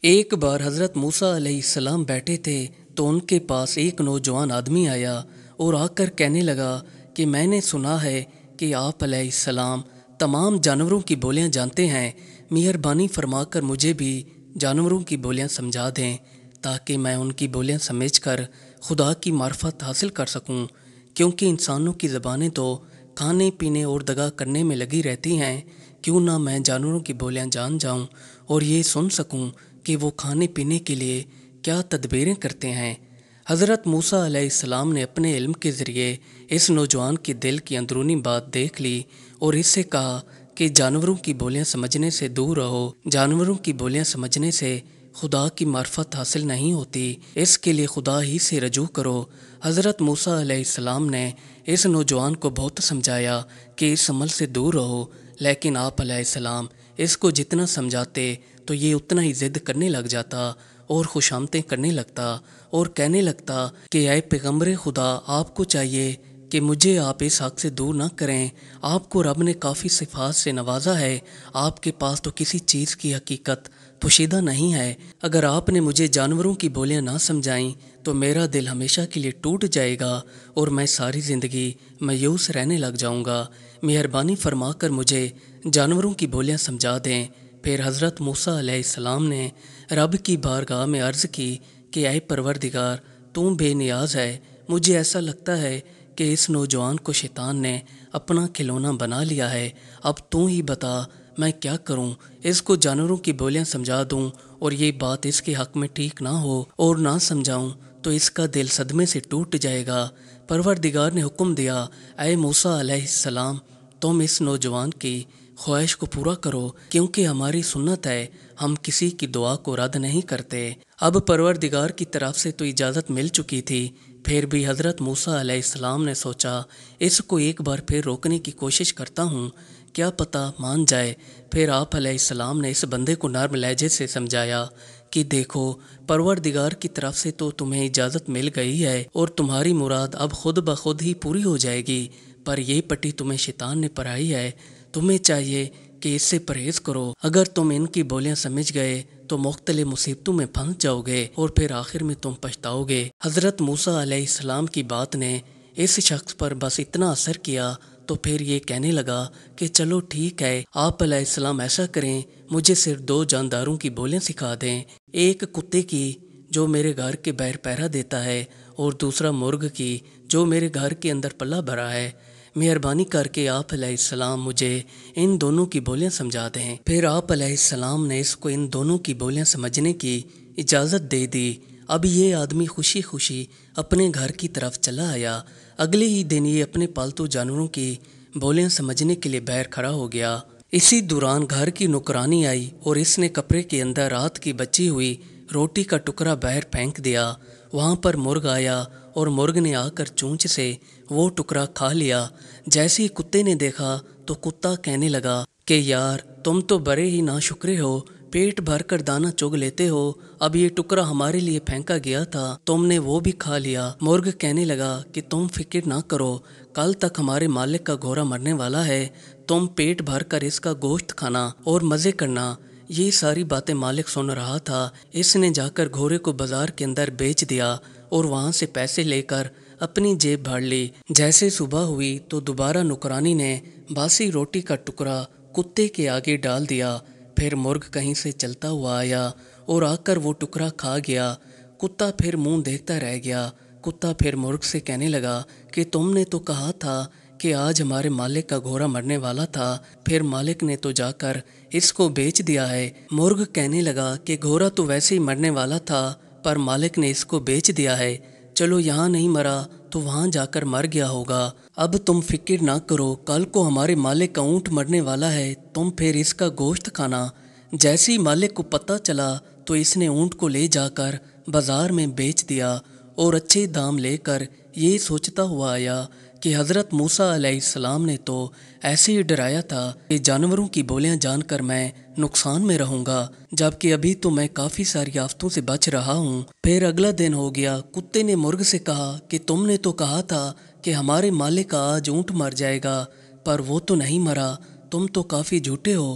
ایک بار حضرت موسیٰ علیہ السلام بیٹھے تھے تو ان کے پاس ایک نوجوان آدمی آیا اور آ کر کہنے لگا کہ میں نے سنا ہے کہ آپ علیہ السلام تمام جانوروں کی بولیاں جانتے ہیں، مہربانی فرما کر مجھے بھی جانوروں کی بولیاں سمجھا دیں تاکہ میں ان کی بولیاں سمجھ کر خدا کی معرفت حاصل کر سکوں، کیونکہ انسانوں کی زبانیں تو کھانے پینے اور دغا کرنے میں لگی رہتی ہیں، کیوں نہ میں جانوروں کی بولیاں جان جاؤں اور یہ سن سکوں کہ وہ کھانے پینے کے لیے کیا تدبیریں کرتے ہیں۔ حضرت موسیٰ علیہ السلام نے اپنے علم کے ذریعے اس نوجوان کے دل کی اندرونی بات دیکھ لی اور اس سے کہا کہ جانوروں کی بولیاں سمجھنے سے دور رہو، جانوروں کی بولیاں سمجھنے سے خدا کی معرفت حاصل نہیں ہوتی، اس کے لیے خدا ہی سے رجوع کرو۔ حضرت موسیٰ علیہ السلام نے اس نوجوان کو بہت سمجھایا کہ اس عمل سے دور رہو، لیکن آپ علیہ السلام اس کو جتنا سمجھاتے تو یہ اتنا ہی ضد کرنے لگ جاتا اور خوشامدیں کرنے لگتا اور کہنے لگتا کہ اے پیغمبر خدا، آپ کو چاہیے کہ مجھے آپ اس حق سے دور نہ کریں، آپ کو رب نے کافی صفات سے نوازا ہے، آپ کے پاس تو کسی چیز کی حقیقت پوشیدہ نہیں ہے، اگر آپ نے مجھے جانوروں کی بولیاں نہ سمجھائیں تو میرا دل ہمیشہ کے لیے ٹوٹ جائے گا اور میں ساری زندگی مایوس رہنے لگ جاؤں گا، مہربانی فرما کر مجھے جانوروں کی بولیاں سمجھا دیں۔ پھر حضرت موسیٰ علیہ السلام نے رب کی بارگاہ میں عرض کی کہ اے پروردگار، تو بے نیاز ہے، مجھے ایسا لگتا ہے کہ اس نوجوان کو شیطان نے اپنا کھلونا بنا لیا ہے، اب تو ہی بتا میں کیا کروں، اس کو جانوروں کی بولیاں سمجھا دوں اور یہ بات اس کے حق میں ٹھیک نہ ہو اور نہ سمجھاؤں تو اس کا دل صدمے سے ٹوٹ جائے گا۔ پروردگار نے حکم دیا، اے موسیٰ علیہ السلام، تم اس نوجوان کی خواہش کو پورا کرو، کیونکہ ہماری سنت ہے ہم کسی کی دعا کو رد نہیں کرتے۔ اب پروردگار کی طرف سے تو اجازت مل چکی تھی، پھر بھی حضرت موسیٰ علیہ السلام نے سوچا اس کو ایک بار پھر روکنے کی کوشش کرتا ہوں، کیا پتہ مان جائے۔ پھر آپ علیہ السلام نے اس بندے کو نرم لہجے سے سمجھایا کہ دیکھو، پروردگار کی طرف سے تو تمہیں اجازت مل گئی ہے اور تمہاری مراد اب خود بخود ہی پوری ہو جائے گی، پر یہ پٹی تمہیں شیطان نے پڑھائی ہے، تمہیں چاہیے کہ اس سے پرہیز کرو، اگر تم ان کی بولیاں سمجھ گئے تو مختلف مصیبتوں میں پھنس جاؤ گے اور پھر آخر میں تم پچھتاؤ گے۔ حضرت موسیٰ علیہ السلام کی بات نے اس شخص پر بس اتنا اثر کیا تو پھر یہ کہنے لگا کہ چلو ٹھیک ہے، آپ علیہ السلام ایسا کریں، مجھے صرف 2 جانداروں کی بولیاں سکھا دیں، ایک کتے کی جو میرے گھر کے باہر پہرا دیتا ہے اور دوسرا مرغ کی جو میرے گھر کے اندر پلہ بھرا ہے، مہربانی کر کے آپ علیہ السلام مجھے ان دونوں کی بولیاں سمجھا دیں۔ پھر آپ علیہ السلام نے اس کو ان دونوں کی بولیاں سمجھنے کی اجازت دے دی۔ اب یہ آدمی خوشی خوشی اپنے گھر کی طرف چلا آیا۔ اگلے ہی دن یہ اپنے پالتو جانوروں کی بولیاں سمجھنے کے لیے باہر کھڑا ہو گیا۔ اسی دوران گھر کی نوکرانی آئی اور اس نے کپڑے کے اندر رات کی بچی ہوئی روٹی کا ٹکڑا باہر پھینک دیا۔ وہاں پر مرغ آیا اور مرغ نے آ کر چونچ سے وہ ٹکڑا کھا لیا۔ جیسے ہی کتے نے دیکھا تو کتا کہنے لگا کہ یار، تم تو بڑے ہی ناشکرے ہو، پیٹ بھر کر دانہ چگ لیتے ہو، اب یہ ٹکڑا ہمارے لیے پھینکا گیا تھا، تم نے وہ بھی کھا لیا۔ مرغ کہنے لگا کہ تم فکر نہ کرو، کل تک ہمارے مالک کا گھوڑا مرنے والا ہے، تم پیٹ بھر کر اس کا گوشت کھانا اور مزے کرنا۔ یہ ساری باتیں مالک سن رہا تھا۔ اس نے جا کر گھوڑے کو بازار کے اندر بیچ دیا اور وہاں سے پیسے لے کر اپنی جیب بھر لی۔ جیسے صبح ہوئی تو دوبارہ نوکرانی نے باسی روٹی کا ٹکڑا کتے کے آگے ڈال دیا۔ پھر مرغ کہیں سے چلتا ہوا آیا اور آ کر وہ ٹکڑا کھا گیا۔ کتا پھر منہ دیکھتا رہ گیا۔ کتا پھر مرغ سے کہنے لگا کہ تم نے تو کہا تھا کہ آج ہمارے مالک کا گھوڑا مرنے والا تھا، پھر مالک نے تو جا کر اس کو بیچ دیا ہے۔ مرغ کہنے لگا کہ گھوڑا تو ویسے ہی مرنے والا تھا، پر مالک نے اس کو بیچ دیا ہے، چلو یہاں نہیں مرا تو وہاں جا کر مر گیا ہوگا، اب تم فکر نہ کرو، کل کو ہمارے مالک کا اونٹ مرنے والا ہے، تم پھر اس کا گوشت کھانا۔ جیسے ہی مالک کو پتہ چلا تو اس نے اونٹ کو لے جا کر بازار میں بیچ دیا اور اچھے دام لے کر یہ سوچتا ہوا آیا کہ حضرت موسیٰ علیہ السلام نے تو ایسے ہی ڈرایا تھا کہ جانوروں کی بولیاں جان کر میں نقصان میں رہوں گا، جبکہ ابھی تو میں کافی ساری آفتوں سے بچ رہا ہوں۔ پھر اگلا دن ہو گیا۔ کتے نے مرغ سے کہا کہ تم نے تو کہا تھا کہ ہمارے مالک کا آج اونٹ مر جائے گا، پر وہ تو نہیں مرا، تم تو کافی جھوٹے ہو۔